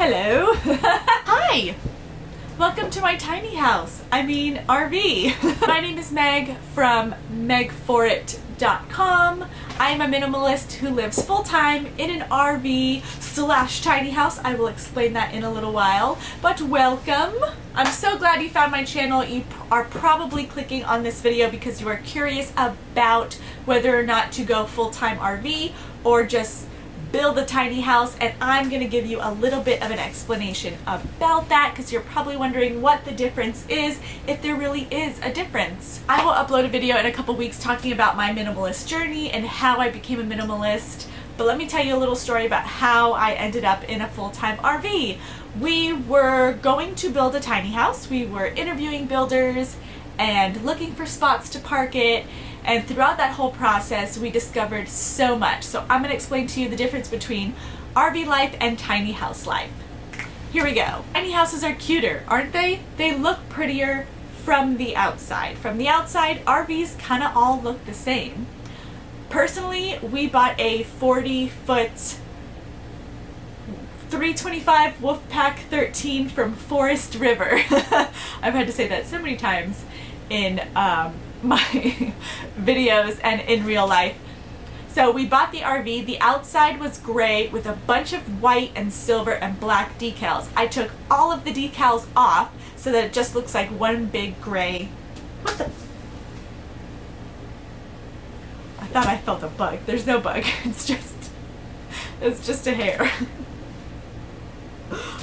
Hello. Hi. Welcome to my tiny house. RV. My name is Meg from megforit.com. I am a minimalist who lives full-time in an RV/tiny house. I will explain that in a little while, but welcome. I'm so glad you found my channel. You are probably clicking on this video because you are curious about whether or not to go full-time RV or just build a tiny house, and I'm going to give you a little bit of an explanation about that because you're probably wondering what the difference is, if there really is a difference. I will upload a video in a couple weeks talking about my minimalist journey and how I became a minimalist, but let me tell you a little story about how I ended up in a full-time RV. We were going to build a tiny house. We were interviewing builders and looking for spots to park it. And throughout that whole process, we discovered so much. So I'm going to explain to you the difference between RV life and tiny house life. Here we go. Tiny houses are cuter, aren't they? They look prettier from the outside. From the outside, RVs kind of all look the same. Personally, we bought a 40-foot 325 Wolfpack 13 from Forest River. I've had to say that so many times in my videos and in real life. So we bought the RV. The outside was gray with a bunch of white and silver and black decals. I took all of the decals off so that it just looks like one big gray. What the? I thought I felt a bug. There's no bug. It's just a hair.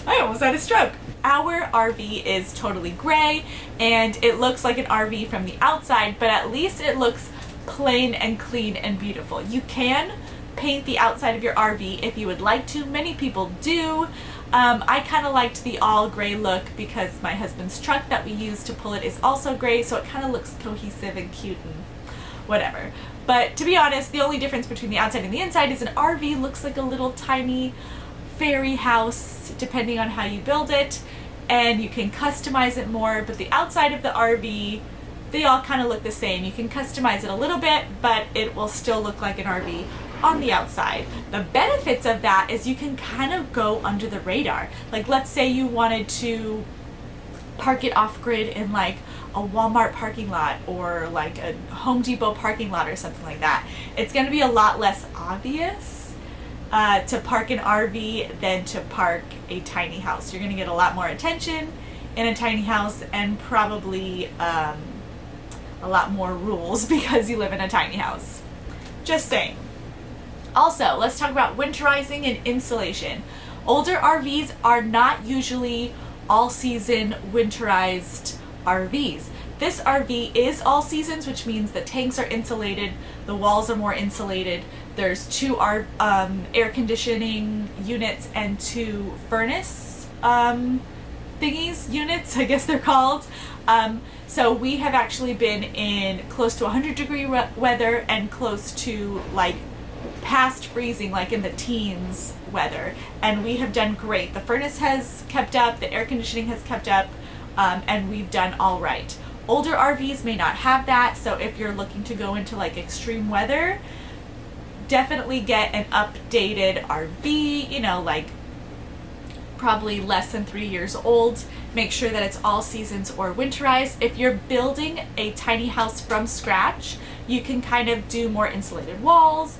I almost had a stroke. Our RV is totally gray and it looks like an RV from the outside, but at least it looks plain and clean and beautiful. You can paint the outside of your RV if you would like to. Many people do. I kind of liked the all gray look because my husband's truck that we use to pull it is also gray, so it kind of looks cohesive and cute and whatever. But to be honest, the only difference between the outside and the inside is an RV looks like a little tiny fairy house depending on how you build it, and you can customize it more. But the outside of the RV, they all kind of look the same. You can customize it a little bit, but it will still look like an RV on the outside. The benefits of that is you can kind of go under the radar. Like, let's say you wanted to park it off-grid in like a Walmart parking lot or like a Home Depot parking lot or something like that. It's going to be a lot less obvious to park an RV than to park a tiny house. You're going to get a lot more attention in a tiny house and probably a lot more rules because you live in a tiny house. Just saying. Also, let's talk about winterizing and insulation. Older RVs are not usually all-season winterized RVs. This RV is all seasons, which means the tanks are insulated, the walls are more insulated. There's two air conditioning units and two furnace units, I guess they're called. So we have actually been in close to 100-degree weather and close to like past freezing, like in the teens weather, and we have done great. The furnace has kept up, the air conditioning has kept up, and we've done all right. Older RVs may not have that, so if you're looking to go into like extreme weather, definitely get an updated RV, you know, like probably less than 3 years old. Make sure that it's all seasons or winterized. If you're building a tiny house from scratch, you can kind of do more insulated walls,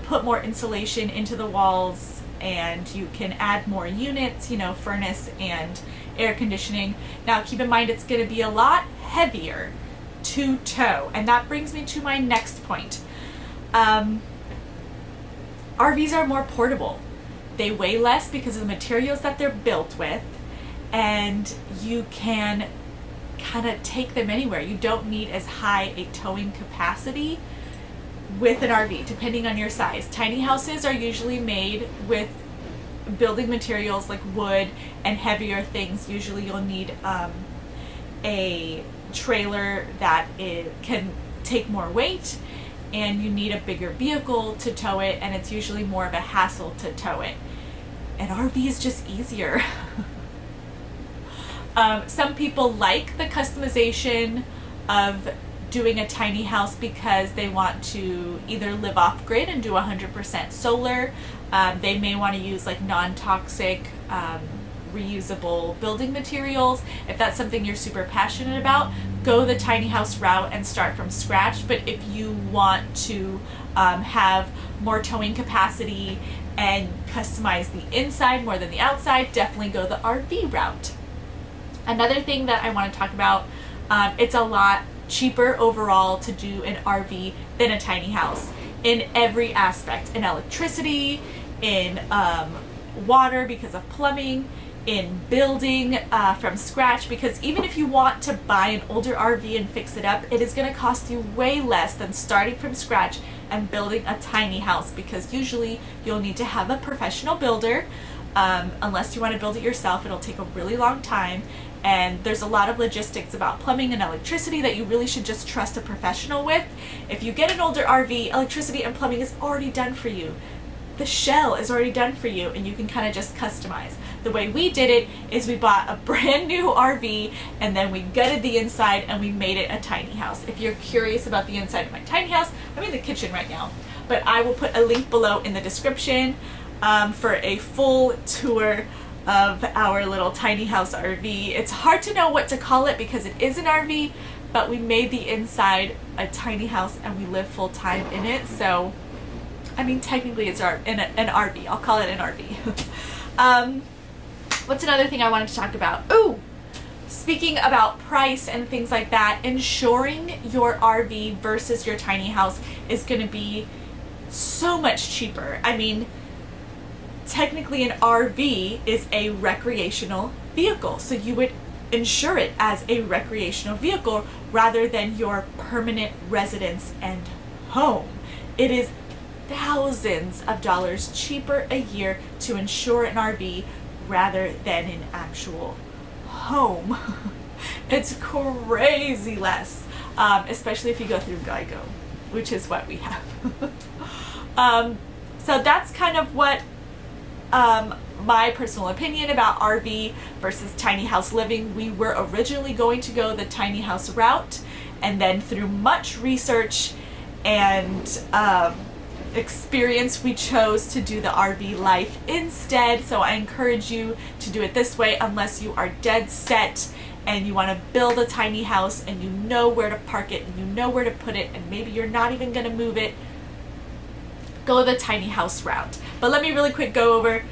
put more insulation into the walls, and you can add more units, you know, furnace and air conditioning. Now keep in mind it's going to be a lot heavier to tow, and that brings me to my next point. RVs are more portable. They weigh less because of the materials that they're built with, and you can kind of take them anywhere. You don't need as high a towing capacity with an RV, depending on your size. Tiny houses are usually made with building materials like wood and heavier things. Usually you'll need a trailer that can take more weight, and you need a bigger vehicle to tow it, and it's usually more of a hassle to tow it. An RV is just easier. Some people like the customization of doing a tiny house because they want to either live off grid and do 100% solar. They may want to use like non-toxic, reusable building materials. If that's something you're super passionate about, go the tiny house route and start from scratch. But if you want to have more towing capacity and customize the inside more than the outside, definitely go the RV route. Another thing that I want to talk about, it's a lot cheaper overall to do an RV than a tiny house in every aspect, in electricity, in water because of plumbing, in building from scratch, because even if you want to buy an older RV and fix it up, it is going to cost you way less than starting from scratch and building a tiny house, because usually you'll need to have a professional builder. Unless you want to build it yourself, it'll take a really long time, and there's a lot of logistics about plumbing and electricity that you really should just trust a professional with. If you get an older RV, electricity and plumbing is already done for you. The shell is already done for you, and you can kind of just customize. The way we did it is we bought a brand new RV and then we gutted the inside and we made it a tiny house. If you're curious about the inside of my tiny house, I'm in the kitchen right now, but I will put a link below in the description for a full tour of our little tiny house RV. It's hard to know what to call it because it is an RV, but we made the inside a tiny house and we live full time in it. So I mean, technically it's an RV. I'll call it an RV. What's another thing I wanted to talk about? Ooh, speaking about price and things like that, insuring your RV versus your tiny house is going to be so much cheaper. I mean, technically an RV is a recreational vehicle, so you would insure it as a recreational vehicle rather than your permanent residence and home. It is thousands of dollars cheaper a year to insure an RV rather than an actual home. It's crazy less, especially if you go through GEICO, which is what we have. So that's kind of what my personal opinion about RV versus tiny house living. We were originally going to go the tiny house route, and then through much research and experience, we chose to do the RV life instead. So I encourage you to do it this way unless you are dead set and you want to build a tiny house and you know where to park it and you know where to put it and maybe you're not even going to move it. Go the tiny house route. But let me really quick go over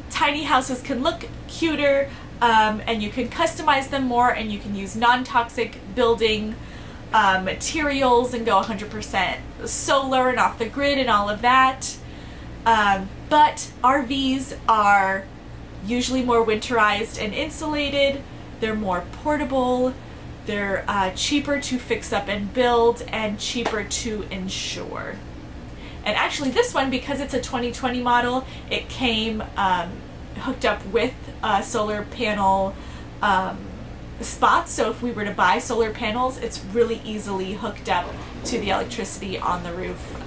tiny houses can look cuter, and you can customize them more, and you can use non-toxic building materials and go 100% solar and off the grid and all of that. But RVs are usually more winterized and insulated. They're more portable. They're cheaper to fix up and build and cheaper to insure. And actually this one, because it's a 2020 model, it came hooked up with solar panel spots. So if we were to buy solar panels, it's really easily hooked up to the electricity on the roof.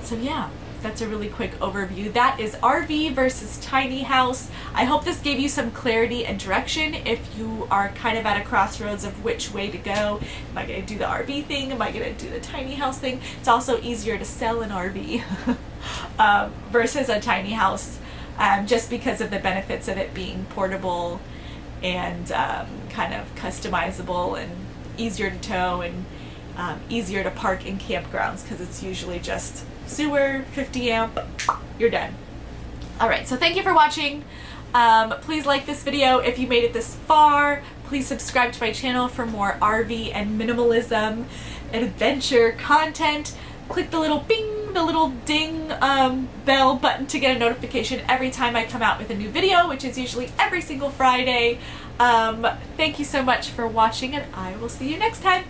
So yeah, that's a really quick overview. That is RV versus tiny house. I hope this gave you some clarity and direction if you are kind of at a crossroads of which way to go. Am I going to do the RV thing? Am I going to do the tiny house thing? It's also easier to sell an RV versus a tiny house, just because of the benefits of it being portable and kind of customizable and easier to tow and easier to park in campgrounds, because it's usually just sewer, 50 amp, you're done. Alright, so thank you for watching. Please like this video if you made it this far. Please subscribe to my channel for more RV and minimalism and adventure content. Click the little bing, the little ding bell button to get a notification every time I come out with a new video, which is usually every single Friday. Thank you so much for watching, and I will see you next time.